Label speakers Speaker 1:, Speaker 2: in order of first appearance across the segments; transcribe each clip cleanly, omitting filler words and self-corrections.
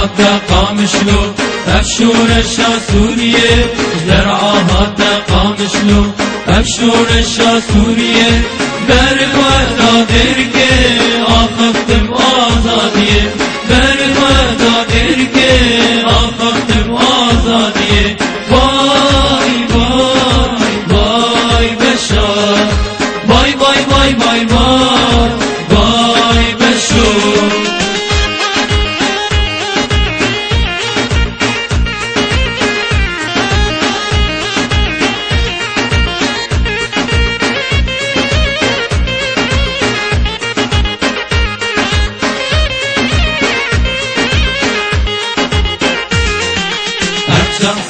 Speaker 1: آهات قامشلو افشورش سوریه در آهات قامشلو افشورش سوریه بر خدا درکه آخفتم آزادیه بر خدا درکه آخفتم آزادیه وای وای وای بشار وای وای وای وای وای وای بشار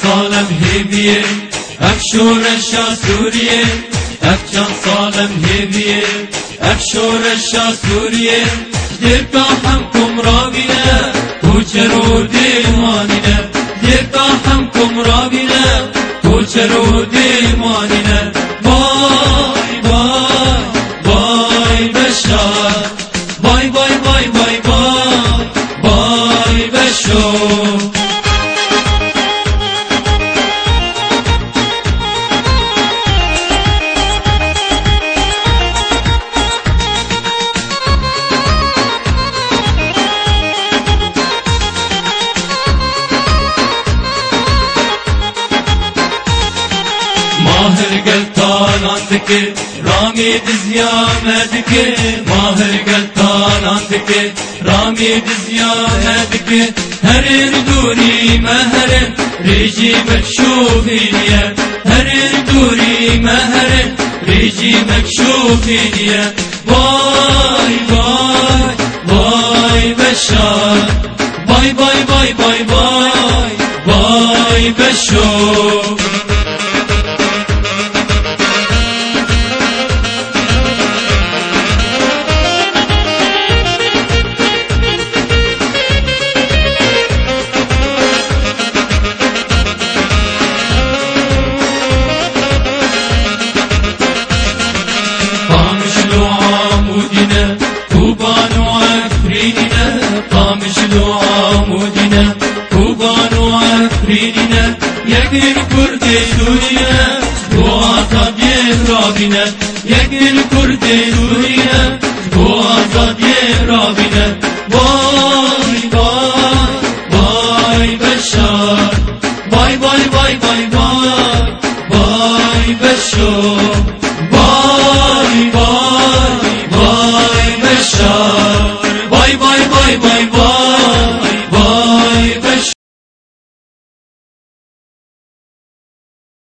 Speaker 1: سالم هیبیه افشورش سوریه افچان سالم هیبیه افشورش سوریه دیرکا هم کمرابینه کوچه رو دیوانینه دیرکا هم کمرابینه کوچه رو دیوانینه وای وای وای بشار وای وای وای وای وای وای بشار ماهر قلتان عندك رامي دزيامتك ماهر قلتان عندك رامي دزيامتك هر دوري مهر ريجي مكشوفينيا هر دوري مهر ريجي مكشوفينيا باي باي باي بشار باي باي باي باي باي باي بشار كوبان وعفريننا قامشلو عمودنا كوبان وعفريننا يقن كرد سوريا وعطاب يهرابنا يقن كرد سوريا وعطاب يهرابنا